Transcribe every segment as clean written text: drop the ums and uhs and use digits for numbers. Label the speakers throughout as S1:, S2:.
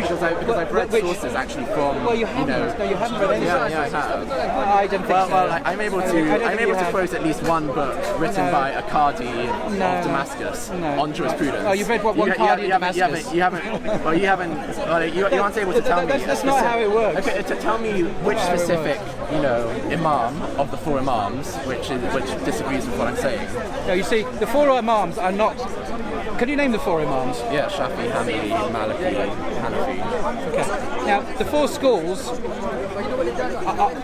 S1: because I've read sources actually from.
S2: Well, you haven't. No, you haven't read any sources.
S1: Yeah, I have.
S2: I don't think so.
S1: Well, I'm able to quote at least one book written by a Qadi of Damascus on jurisprudence.
S2: Oh, you've read one Qadi in Damascus?
S1: You haven't. Well, you aren't able to tell me.
S2: That's not how it works.
S1: Okay, tell me which specific, imam of the four imams which disagrees with what I'm saying.
S2: No, you see, the four imams are not. Can you name the four imams?
S1: Yeah, Shafi, Hanbali, Maliki, Hanafi.
S2: Okay. Now, the four schools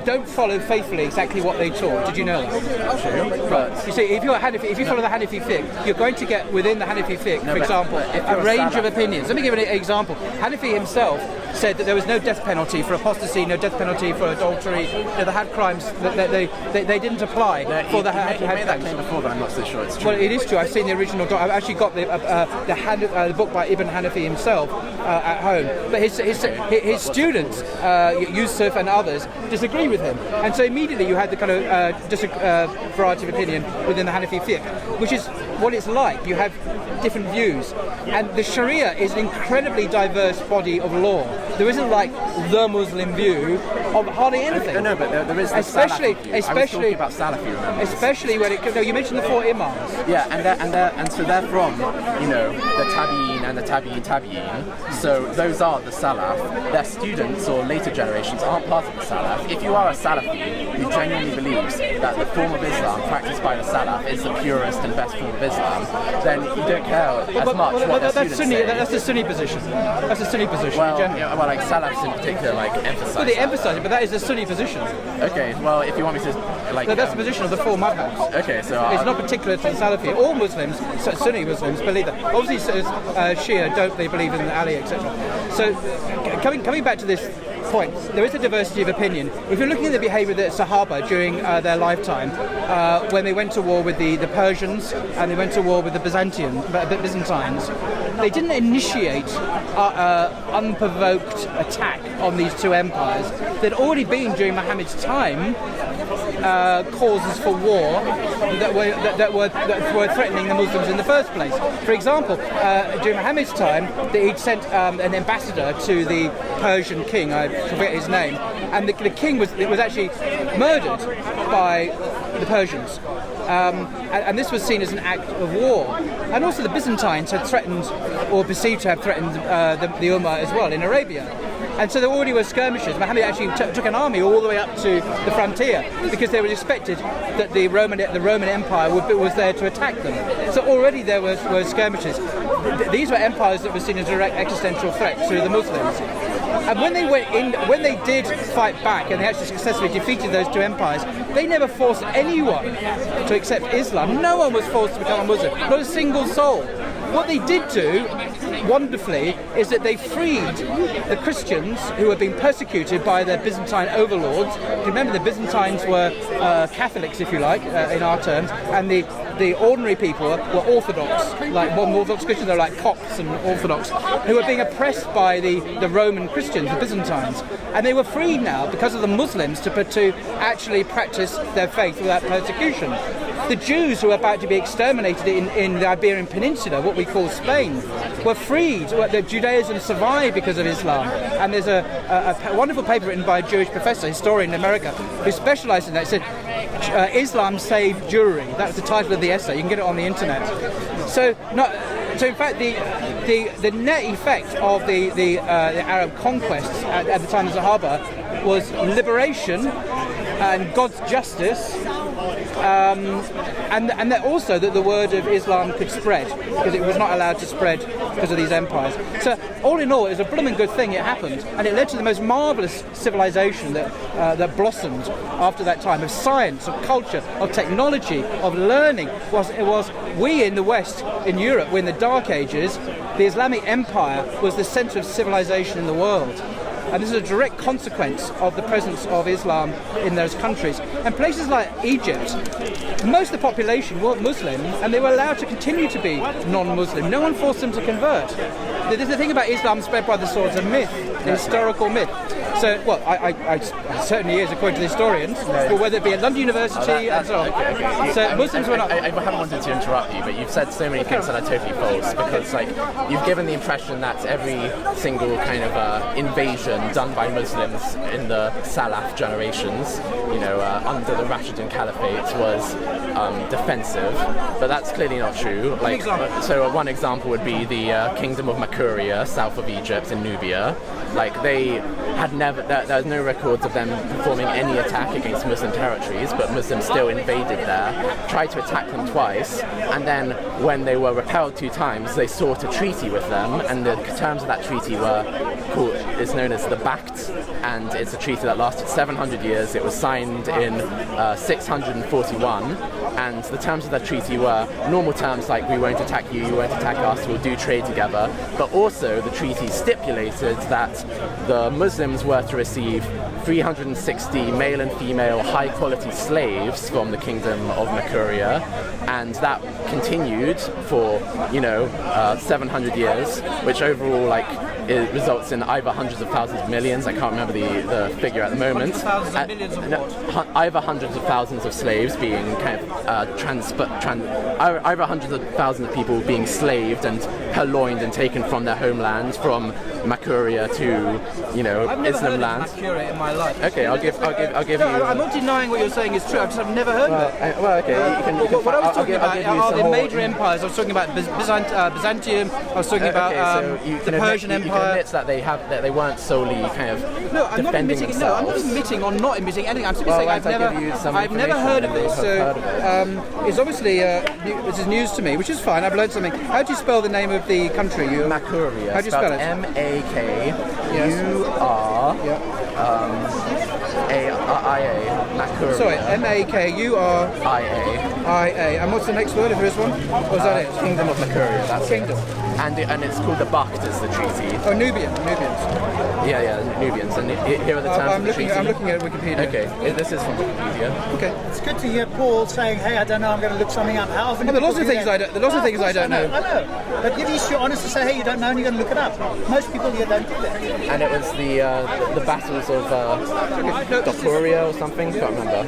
S2: don't follow faithfully exactly what they taught. Did you know that?
S1: True.
S2: Right. You see, if you follow the Hanafi fiqh, you're going to get within the Hanafi fiqh, for example, a range of opinions. Let me give an example. Hanafi himself said that there was no death penalty for apostasy, no death penalty for adultery. The had crimes that they didn't apply for the had crimes.
S1: Made that claim before, but I'm not so sure it's true.
S2: Well, it is true. I've seen the original. I've actually got the book by Ibn Hanafi himself at home. But his students, Yusuf and others, disagree with him, and so immediately you had the kind of variety of opinion within the Hanafi fiqh, which is what it's like. You have different views, and the Sharia is an incredibly diverse body of law. There isn't like the Muslim view of hardly anything.
S1: No, but there is the Salafi view. I was talking about Salafi, remember?
S2: Especially when you mentioned the four imams.
S1: Yeah, and so they're from the Tabi'in and the Tabi'in. So those are the Salaf. Their students or later generations aren't part of the Salaf. If you are a Salafi who genuinely believes that the form of Islam practiced by the Salaf is the purest and best form of Islam, then you don't care as much what their students say.
S2: That's the Sunni position. That's the Sunni position.
S1: Well, like Salafs in particular, emphasize.
S2: Well, they emphasize it, but that is the Sunni position.
S1: Okay. Well, if you want me to,
S2: that's the position of the four madhabs.
S1: Okay, so
S2: it's not particular to the Salafi. All Muslims, Sunni Muslims, believe that. Obviously, Shia don't. They believe in Ali, etc. So, coming back to this point, there is a diversity of opinion. If you're looking at the behaviour of the Sahabah during their lifetime, when they went to war with the Persians and they went to war with the Byzantines, they didn't initiate unprovoked attack on these two empires. There'd already been during Muhammad's time causes for war that were threatening the Muslims in the first place. For example, during Muhammad's time, he'd sent an ambassador to the Persian king. I forget his name, and the king was actually murdered by the Persians. And this was seen as an act of war. And also the Byzantines had threatened, or perceived to have threatened, the Ummah as well in Arabia. And so there already were skirmishes. Muhammad actually took an army all the way up to the frontier because they were expected that the Roman Empire was there to attack them. So already there were skirmishes. These were empires that were seen as a direct existential threat to the Muslims. And when they did fight back and they actually successfully defeated those two empires, they never forced anyone to accept Islam. No one was forced to become a Muslim, not a single soul. What they did do, wonderfully, is that they freed the Christians who were being persecuted by their Byzantine overlords. Remember, the Byzantines were Catholics, if you like, in our terms, and the ordinary people were Orthodox, like modern Orthodox Christians. They're like Copts and Orthodox, who were being oppressed by the Roman Christians, the Byzantines. And they were freed now because of the Muslims to actually practice their faith without persecution. The Jews who were about to be exterminated in the Iberian Peninsula, what we call Spain, were freed. The Judaism survived because of Islam. And there's a wonderful paper written by a Jewish professor, historian in America, who specialised in that. It said, Islam saved Jewry. That's the title of the essay. You can get it on the internet. So in fact, the net effect of the Arab conquests at the time of the Sahaba was liberation and God's justice, and that also that the word of Islam could spread, because it was not allowed to spread because of these empires. So all in all, it was a blooming good thing. It happened, and it led to the most marvellous civilization that blossomed after that time, of science, of culture, of technology, of learning. It was we in the West, in Europe, in the Dark Ages, the Islamic Empire was the centre of civilization in the world. And this is a direct consequence of the presence of Islam in those countries. And places like Egypt, most of the population weren't Muslim, and they were allowed to continue to be non-Muslim. No one forced them to convert. the thing about Islam spread by the sword is a myth, a historical myth. So, well, I certainly is, according to the historians, but whether it be at London University and so on.
S1: Okay.
S2: So Muslims were not...
S1: I haven't wanted to interrupt you, but you've said so many things that are totally false, because like you've given the impression that every single kind of invasion done by Muslims in the Salaf generations, under the Rashidun Caliphate was defensive, but that's clearly not true. Like, so one example would be the Kingdom of Makuria, south of Egypt in Nubia. Like they had never, there was no records of them performing any attack against Muslim territories, but Muslims still invaded there, tried to attack them twice, and then when they were repelled 2 times, they sought a treaty with them, and the terms of that treaty is known as the Bact, and it's a treaty that lasted 700 years. It was signed in 641, and the terms of that treaty were normal terms like we won't attack you, you won't attack us, we'll do trade together, but also the treaty stipulated that the Muslims were to receive 360 male and female high-quality slaves from the Kingdom of Makuria, and that continued for 700 years, which overall it results in either hundreds of thousands of millions. I can't remember the figure at the moment. Either hundreds of thousands of slaves being kind of either hundreds of thousands of people being slaved and purloined and taken from their homeland, from Makuria to Islam land.
S2: Makuria in my life.
S1: Okay, I'll give you.
S2: I'm not denying what you're saying is true. I've never heard of it. What I was talking about are the major empires. I was talking about Byzantium. I was talking about the Persian Empire.
S1: You can admit that they weren't solely kind of defending themselves.
S2: No, I'm not admitting or not admitting anything. I'm simply saying I've never heard of this. So it's obviously this is news to me, which is fine. I've learned something. How do you spell the name of the country?
S1: Makuria.
S2: How do you spell it?
S1: M-A-K-U-R-A-I-A. Makuria.
S2: Sorry, M-A-K-U-R-I-A. And what's the next word if there is one? Or is that it?
S1: Kingdom of Makuria. That's
S2: Kingdom.
S1: And it's called the Bact as the treaty.
S2: Oh, Nubians.
S1: Yeah, Nubians. And here are the terms of the treaty.
S2: I'm looking at Wikipedia.
S1: Okay, this is from Wikipedia.
S2: Okay.
S3: It's good to hear Paul saying, "Hey, I don't know. I'm going to look something up." How often?
S2: There's lots of things I don't know.
S3: I know. But at least you're honest to say, "Hey, you don't know," and you're going to look it up. Most people here don't do that.
S1: And it was the battles of Dokuria or something. Can't remember.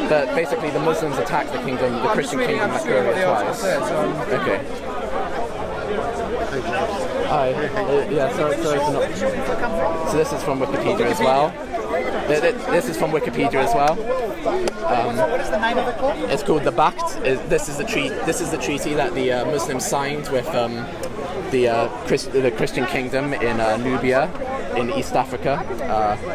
S1: But basically, the Muslims attacked the Christian kingdom of Makuria twice. Okay. Sorry for not. So this is from Wikipedia as well. This is from Wikipedia as well.
S3: What is the name of it called?
S1: It's called the Bact. This is the treaty that the Muslims signed with the Christian kingdom in Nubia, in East Africa,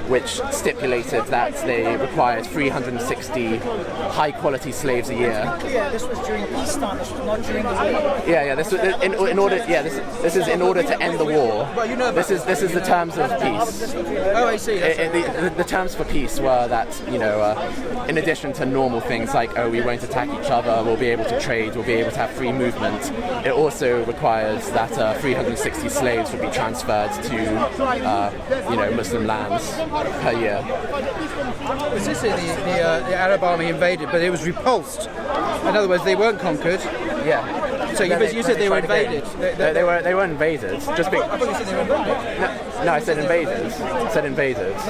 S1: which stipulated that they required 360 high-quality slaves a year.
S3: Yeah, this was during peacetime. This was not during the war.
S1: Yeah. This was in order. Yeah, this is in order to end the war. This is the terms of peace.
S2: Oh, I see.
S1: The terms for peace were that in addition to normal things like we won't attack each other, we'll be able to trade, we'll be able to have free movement. It also requires that 360 slaves would be transferred to Muslim lands per year.
S2: Was this the Arab army invaded, but it was repulsed? In other words, they weren't conquered.
S1: Yeah.
S2: So you said they were invaded.
S1: They were invaded. Just
S2: I thought you said they were invaded.
S1: No, I said invaders. So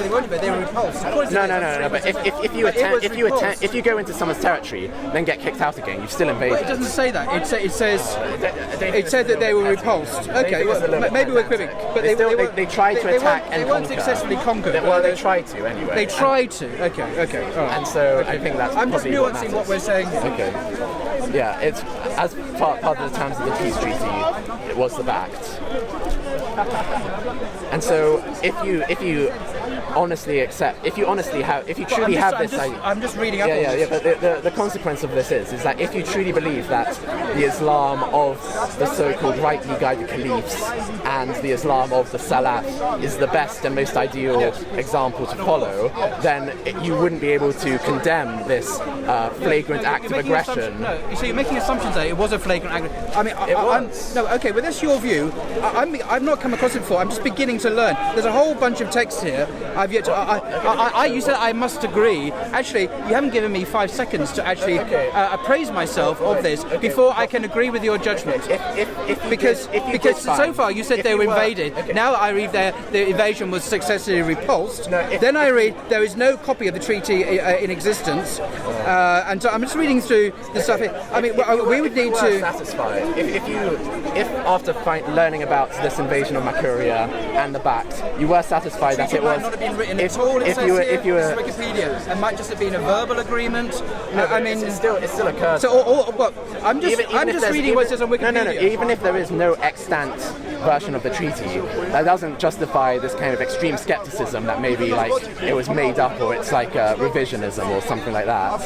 S2: they weren't invaded. They were repulsed.
S1: No. But if you go into someone's territory, then get kicked out again, you've still invaded.
S2: Well, it doesn't say that. It said that they were repulsed. Okay, well, maybe we're cribbing. But
S1: they tried to attack and conquer.
S2: They weren't successfully conquered.
S1: Well, they tried to anyway.
S2: They tried to. Okay. All right.
S1: And so I think that's.
S2: I'm just nuancing what we're saying.
S1: Okay. Yeah, it's as part of the terms of the peace treaty. It was the Bact. And so if you honestly accept, if you truly have this,
S2: I'm just reading up.
S1: Yeah. But the consequence of this is that if you truly believe that the Islam of the so-called rightly guided caliphs and the Islam of the Salaf is the best and most ideal example to follow, then you wouldn't be able to condemn this flagrant act of aggression.
S2: No, so you're making assumptions that it was a flagrant act. I mean,
S1: it was.
S2: Okay, but that's your view. I've not come across it before. I'm just beginning to learn. There's a whole bunch of texts here. I've yet to. You said I must agree. Actually, you haven't given me 5 seconds to actually appraise myself of this before I can agree with your judgment. Because so far you said they were invaded. Okay. Now I read the invasion was successfully repulsed. Then I read there is no copy of the treaty in existence. And so I'm just reading through the stuff here. I mean, we would need to.
S1: Satisfied if after learning about this invasion of Makuria and the Bacts, you were satisfied that it was.
S2: Not have been written at all. If you were Wikipedia, it might just have been a verbal agreement.
S1: No, I mean, it still occurs.
S2: So, I'm just reading what it says on Wikipedia.
S1: No. Even if there is no extant version of the treaty, that doesn't justify this kind of extreme skepticism that maybe like it was made up or it's like revisionism or something like that.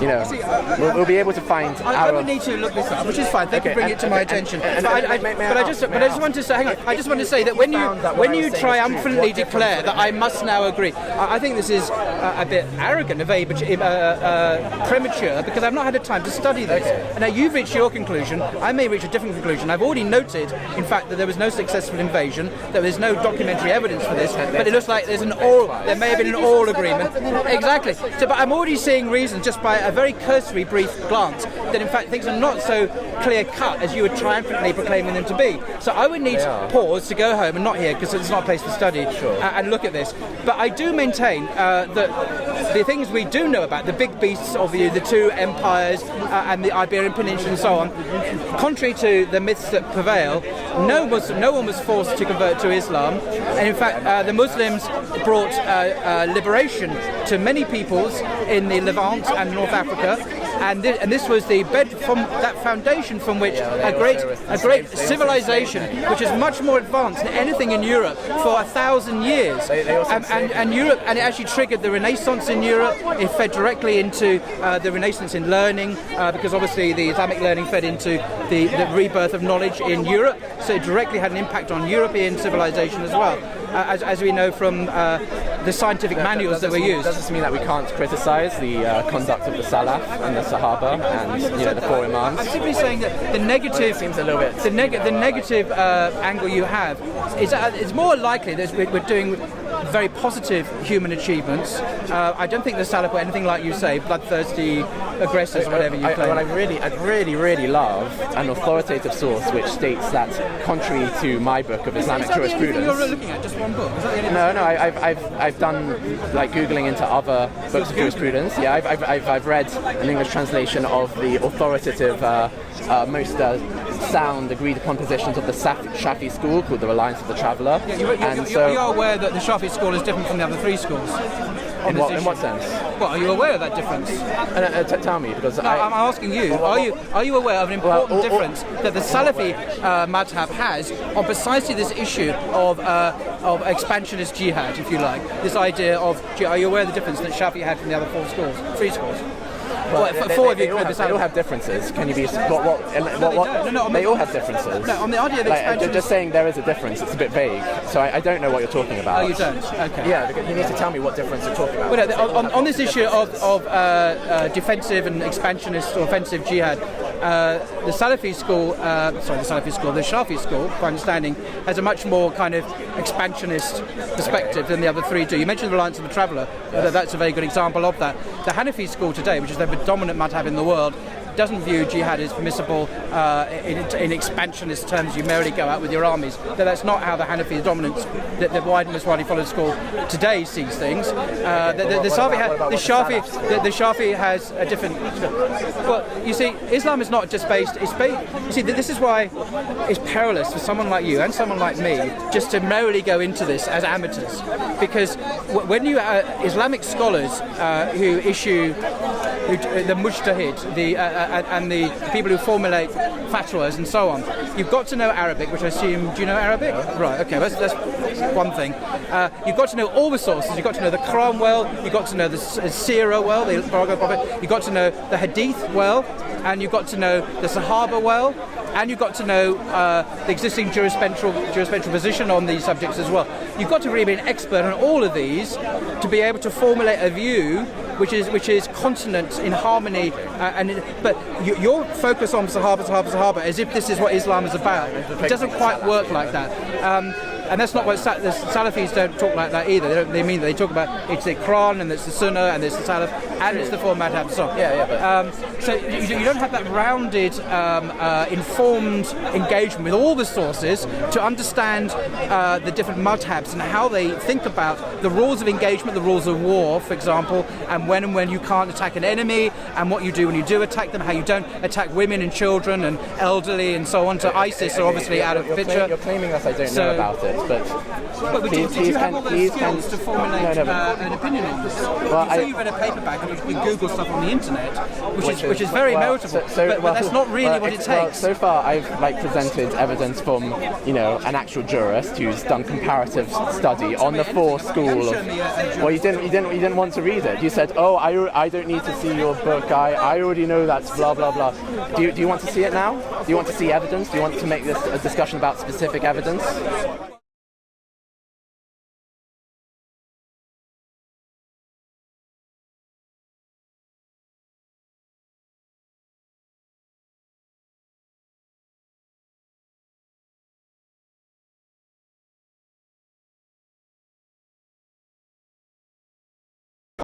S1: You know, we'll be able to find.
S2: I would need to look this up, which is fine. Thank you for bringing it to my attention. But I just want to say, hang on. I just want to say that when you triumphantly declare that I must now agree, I think this is a bit arrogant, premature, because I've not had the time to study this. And now you've reached your conclusion. I may reach a different conclusion. I've already noted, in fact, that there was no successful invasion. There is no documentary evidence for this. But it looks like there may have been an oral agreement. Exactly. So, but I'm already seeing reasons just by a very cursory, brief glance that, in fact, things are not so clear-cut as you were triumphantly proclaiming them to be. So I would need to pause to go home and not here because it's not a place to study and look at this. But I do maintain that the things we do know about the big beasts of the two empires and the Iberian Peninsula and so on, contrary to the myths that prevail, no one was forced to convert to Islam. And in fact, the Muslims brought liberation to many peoples in the Levant and North Africa. And this was the bed from that foundation from which a great civilization, which is much more advanced than anything in Europe for 1,000 years, and Europe, and it actually triggered the Renaissance in Europe. It fed directly into the Renaissance in learning, because obviously the Islamic learning fed into the rebirth of knowledge in Europe. So it directly had an impact on European civilization as well, as we know from the scientific manuals that were used.
S1: Does this mean that we can't criticise the conduct of the Salaf and the Sahabah and the four Imams?
S2: I'm simply saying that the negative
S1: seems a little bit.
S2: The negative angle you have is it's more likely that we're doing very positive human achievements. I don't think the Salaf were anything like you say, bloodthirsty aggressors, whatever you claim.
S1: I'd really love an authoritative source which states that, contrary to my book of Islamic jurisprudence.
S2: You're looking at just one book. Is that the
S1: No, I've done like googling into other books of jurisprudence. Yeah, I've read an English translation of the authoritative, most sound, agreed upon positions of the Shafi school called the Reliance of the Traveller.
S2: Yeah, you're aware that the Shafi school is different from the other three schools?
S1: In what sense?
S2: Well, are you aware of that difference?
S1: Tell me, because
S2: I'm asking you. Are you aware of an important difference that the Salafi madhab has on precisely this issue of expansionist jihad, if you like? This idea of, are you aware of the difference that Shafi had from the other three schools?
S1: Well, they all have differences. Can you be what? They all have differences.
S2: No, on the idea of expansion.
S1: Just saying there is a difference. It's a bit vague. So I don't know what you're talking about.
S2: Oh, you don't? Okay.
S1: Yeah, you need to tell me what difference you're talking about.
S2: Well, on this issue of defensive and expansionist or offensive jihad, the Salafi school, the Shafi school, for understanding, has a much more kind of expansionist perspective than the other three do. You mentioned the Reliance of the Traveller. Yes. That's a very good example of that. The Hanafi school today, which is the dominant madhab in the world, doesn't view jihad as permissible in expansionist terms. You merely go out with your armies. That's not how the Hanafi dominant, the wide most widely followed school today sees things. The Shafi has a different. Well, you see, Islam is not just based. You see, this is why it's perilous for someone like you and someone like me just to merely go into this as amateurs, because when you Islamic scholars who issue the mujtahid, and the people who formulate fatwas and so on, you've got to know Arabic, which I assume, do you know Arabic? Right, okay, that's one thing. You've got to know all the sources. You've got to know the Quran well, you've got to know the Seerah well, the biography of it, you've got to know the Hadith well, and you've got to know the Sahabah well, and you've got to know the existing jurisprudential position on these subjects as well. You've got to really be an expert on all of these to be able to formulate a view which is consonant in harmony, but your focus on Sahaba as if this is what Islam is about. It doesn't quite work like that. and that's not what the Salafis don't talk like that either. They mean that they talk about it's the Quran and it's the Sunnah and it's the Salaf and it's the four madhabs. So, so you don't have that rounded, informed engagement with all the sources to understand the different madhabs and how they think about the rules of engagement, the rules of war, for example, and when you can't attack an enemy, and what you do when you do attack them, how you don't attack women and children and elderly and so on. So ISIS are obviously out of the picture.
S1: You're claiming that I don't know about it, but
S2: did you have all those skills to formulate an opinion on this?
S1: Well,
S2: you say you read a paperback and you can Google stuff on the internet, which is very notable, but that's not really what it takes.
S1: Well, so far, I've presented evidence from an actual jurist who's done comparative study on the four school of. Well, you didn't want to read it. You said, "Oh, I don't need to see your book. I already know that's blah blah blah." Do you want to see it now? Do you want to see evidence? Do you want to make this a discussion about specific evidence?